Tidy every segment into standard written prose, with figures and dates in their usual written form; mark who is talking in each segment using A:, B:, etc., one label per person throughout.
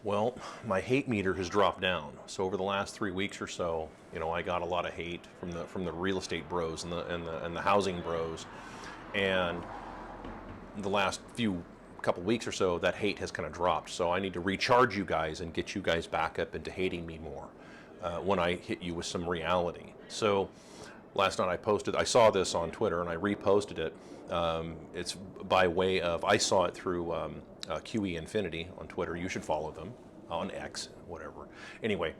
A: Well, my hate meter has dropped down. So over the last 3 weeks or so, I got a lot of hate from the real estate bros and the housing bros, and the last few couple weeks or so, that hate has kind of dropped. So I need to recharge you guys and get you guys back up into hating me more when I hit you with some reality. So last night I saw this on Twitter and I reposted it. It's by way of, I saw it through QE Infinity on Twitter. You should follow them on X, whatever. Anyway,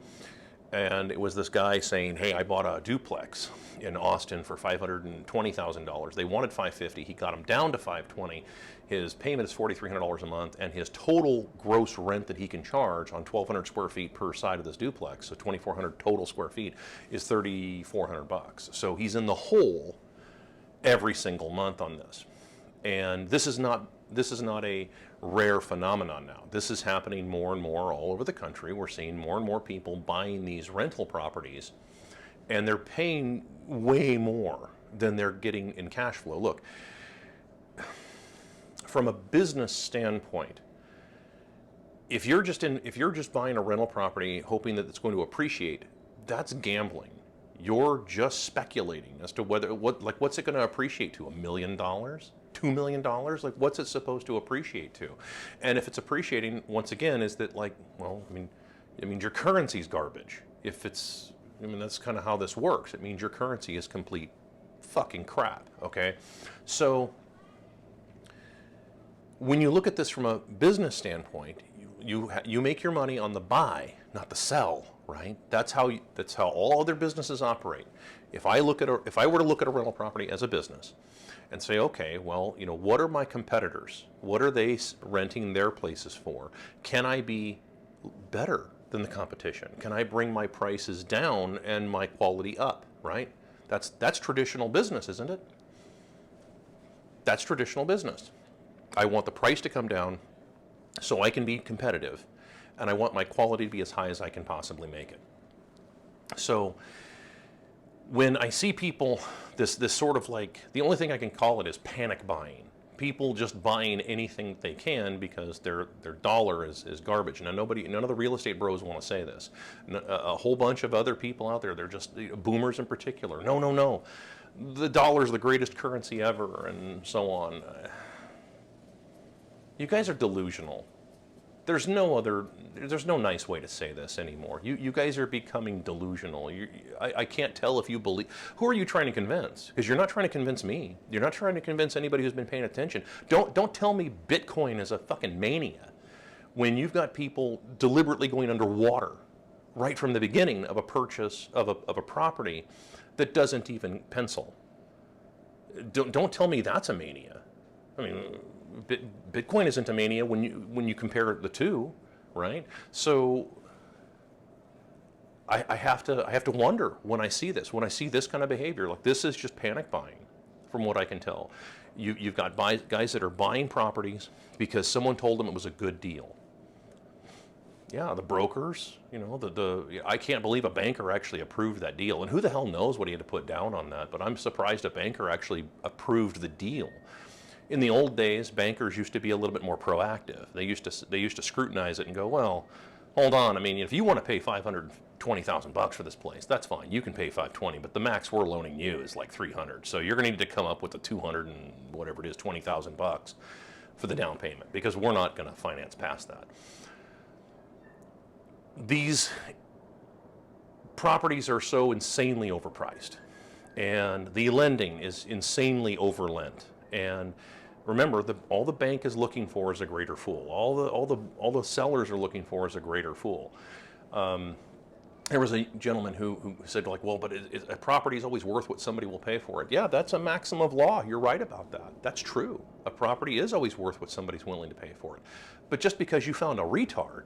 A: and it was this guy saying, "Hey, I bought a duplex in Austin for $520,000. They wanted $550. He got them down to $520. His payment is $4,300 a month, and his total gross rent that he can charge on 1,200 square feet per side of this duplex, so 2,400 total square feet, is $3,400. So he's in the hole every single month on this. And this is not a rare phenomenon now. This is happening more and more all over the country. We're seeing more and more people buying these rental properties, and they're paying way more than they're getting in cash flow. Look, from a business standpoint, if you're just buying a rental property hoping that it's going to appreciate, that's gambling. You're just speculating as to what's it going to appreciate to, $1 million? $2 million? Like, what's it supposed to appreciate to? And if it's appreciating, once again, is that it means your currency's garbage. That's kind of how this works. It means your currency is complete fucking crap, okay? So when you look at this from a business standpoint, you make your money on the buy, not the sell, right? That's how all other businesses operate. If I were to look at a rental property as a business and say, okay, well, what are my competitors? What are they renting their places for? Can I be better than the competition? Can I bring my prices down and my quality up, right? That's traditional business, isn't it? That's traditional business. I want the price to come down so I can be competitive, and I want my quality to be as high as I can possibly make it. So when I see people, this sort of the only thing I can call it is panic buying. People just buying anything they can because their dollar is garbage. Now none of the real estate bros want to say this. A whole bunch of other people out there, they're just boomers in particular. No. The dollar's the greatest currency ever, and so on. You guys are delusional. There's no nice way to say this anymore. You guys are becoming delusional. I can't tell if you believe. Who are you trying to convince? Because you're not trying to convince me. You're not trying to convince anybody who's been paying attention. Don't tell me Bitcoin is a fucking mania when you've got people deliberately going underwater right from the beginning of a purchase of a property that doesn't even pencil. Don't tell me that's a mania. I mean, Bitcoin isn't a mania when you compare the two, right? So I have to wonder when I see this kind of behavior. Like, this is just panic buying, from what I can tell. You've got guys that are buying properties because someone told them it was a good deal. Yeah, the brokers, I can't believe a banker actually approved that deal. And who the hell knows what he had to put down on that? But I'm surprised a banker actually approved the deal. In the old days, bankers used to be a little bit more proactive. They used to scrutinize it and go, well, hold on. I mean, if you want to pay $520,000 for this place, that's fine. You can pay $520, but the max we're loaning you is like $300. So you're going to need to come up with the $200 and whatever it is, $20,000 for the down payment, because we're not going to finance past that. These properties are so insanely overpriced, and the lending is insanely overlent. And remember, all the bank is looking for is a greater fool. All the sellers are looking for is a greater fool. There was a gentleman who said, well, but a property is always worth what somebody will pay for it. Yeah, that's a maxim of law. You're right about that. That's true. A property is always worth what somebody's willing to pay for it. But just because you found a retard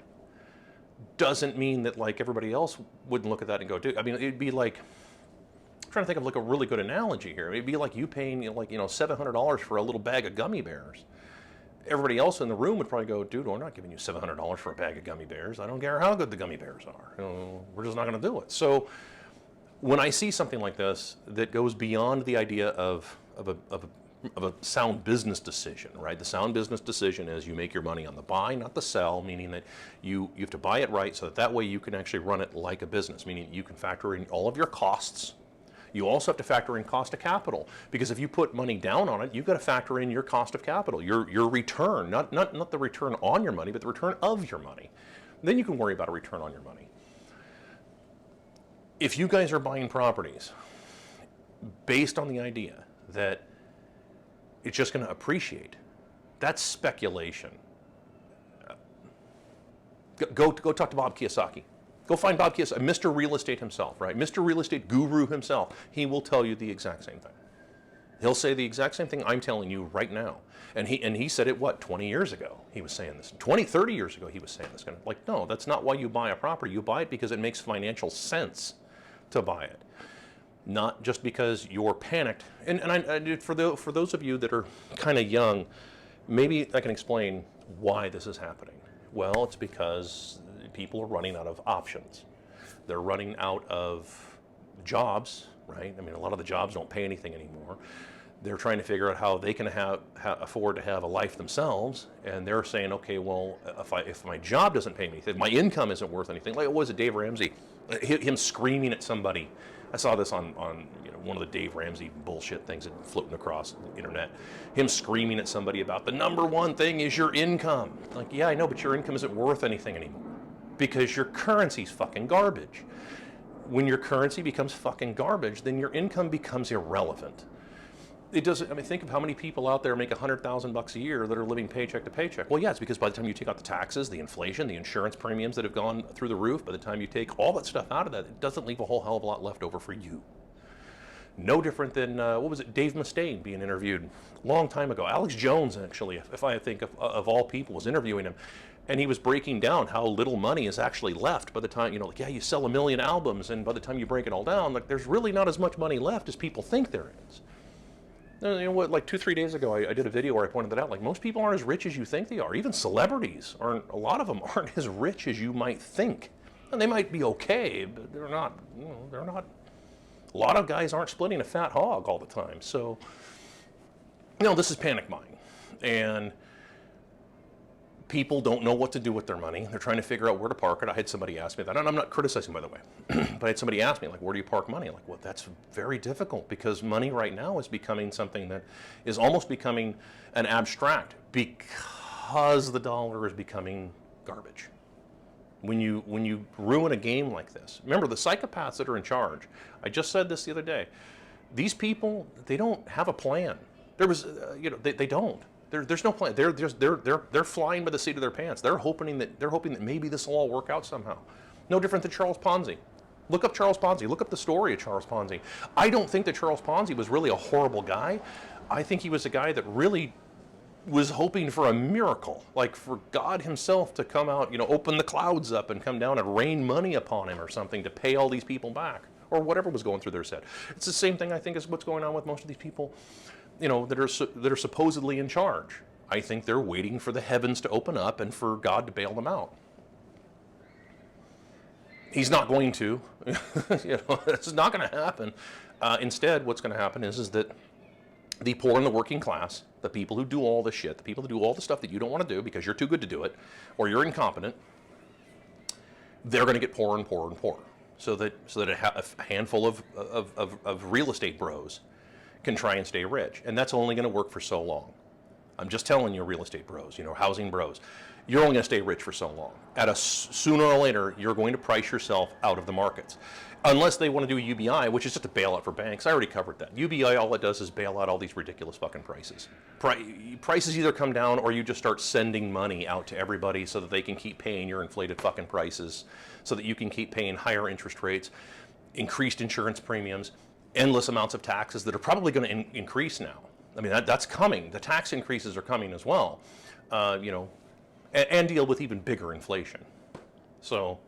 A: doesn't mean that everybody else wouldn't look at that and go, dude. I mean, it'd be like, I'm trying to think of a really good analogy here. It'd be like you paying $700 for a little bag of gummy bears. Everybody else in the room would probably go, dude, we're not giving you $700 for a bag of gummy bears. I don't care how good the gummy bears are. We're just not going to do it. So when I see something like this that goes beyond the idea of of a sound business decision, right? The sound business decision is you make your money on the buy, not the sell, meaning that you have to buy it right so that way you can actually run it like a business, meaning you can factor in all of your costs. You also have to factor in cost of capital, because if you put money down on it, you've got to factor in your cost of capital, your return, not the return on your money, but the return of your money. Then you can worry about a return on your money. If you guys are buying properties based on the idea that it's just going to appreciate, that's speculation. Go talk to Bob Kiyosaki. Go find Bob Kiyosaki, Mr. Real Estate himself, right? Mr. Real Estate guru himself. He will tell you the exact same thing. He'll say the exact same thing I'm telling you right now. And he said it, what, 20 years ago he was saying this. 20, 30 years ago he was saying this. Like, no, that's not why you buy a property. You buy it because it makes financial sense to buy it. Not just because you're panicked. And for those of you that are kind of young, maybe I can explain why this is happening. Well, it's because people are running out of options. They're running out of jobs, right? I mean, a lot of the jobs don't pay anything anymore. They're trying to figure out how they can afford to have a life themselves, and they're saying, okay, well, if my job doesn't pay me, if my income isn't worth anything, like it was at Dave Ramsey, him screaming at somebody. I saw this on one of the Dave Ramsey bullshit things that floating across the internet. Him screaming at somebody about the number one thing is your income. Like, yeah, I know, but your income isn't worth anything anymore because your currency's fucking garbage. When your currency becomes fucking garbage, then your income becomes irrelevant. It doesn't. I mean, think of how many people out there make $100,000 a year that are living paycheck to paycheck. Well, yeah, it's because by the time you take out the taxes, the inflation, the insurance premiums that have gone through the roof, by the time you take all that stuff out of that, it doesn't leave a whole hell of a lot left over for you. No different than, what was it, Dave Mustaine being interviewed a long time ago. Alex Jones, actually, if I think of all people, was interviewing him. And he was breaking down how little money is actually left by the time, like, yeah, you sell 1 million albums, and by the time you break it all down, like, there's really not as much money left as people think there is. You know what, like 2-3 days ago, I did a video where I pointed that out. Like, most people aren't as rich as you think they are. Even celebrities aren't, a lot of them aren't as rich as you might think. And they might be okay, but they're not, they're not. A lot of guys aren't splitting a fat hog all the time. So, this is panic buying. And people don't know what to do with their money. They're trying to figure out where to park it. I had somebody ask me that, and I'm not criticizing, by the way, but I had somebody ask me, like, where do you park money? I'm like, well, that's very difficult because money right now is becoming something that is almost becoming an abstract because the dollar is becoming garbage. When you ruin a game like this, remember the psychopaths that are in charge. I just said this the other day. These people, they don't have a plan. There was, they don't. There's no plan. They're flying by the seat of their pants. They're hoping that maybe this will all work out somehow. No different than Charles Ponzi. Look up Charles Ponzi. Look up the story of Charles Ponzi. I don't think that Charles Ponzi was really a horrible guy. I think he was a guy that really was hoping for a miracle, like for God himself to come out, open the clouds up and come down and rain money upon him or something to pay all these people back, or whatever was going through their head. It's the same thing, I think, is what's going on with most of these people, that are supposedly in charge. I think they're waiting for the heavens to open up and for God to bail them out. He's not going to. This is not going to happen. Instead, what's going to happen is that the poor and the working class, the people who do all this shit, the people who do all the stuff that you don't want to do because you're too good to do it, or you're incompetent, they're going to get poorer and poorer and poorer. So that a handful of real estate bros can try and stay rich. And that's only going to work for so long. I'm just telling you, real estate bros, housing bros, you're only going to stay rich for so long. Sooner or later, you're going to price yourself out of the markets. Unless they want to do a UBI, which is just a bailout for banks. I already covered that. UBI, all it does is bail out all these ridiculous fucking prices. Prices either come down or you just start sending money out to everybody so that they can keep paying your inflated fucking prices, so that you can keep paying higher interest rates, increased insurance premiums, endless amounts of taxes that are probably going to increase now. I mean, that's coming. The tax increases are coming as well, and deal with even bigger inflation. So,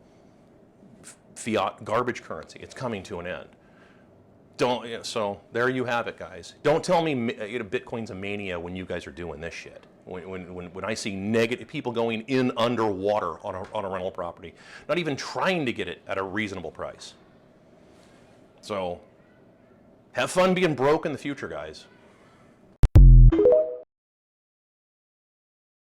A: fiat garbage currency, it's coming to an end. So there you have it, guys. Don't tell me Bitcoin's a mania when you guys are doing this shit. When I see negative people going in underwater on a rental property, not even trying to get it at a reasonable price. So have fun being broke in the future, guys.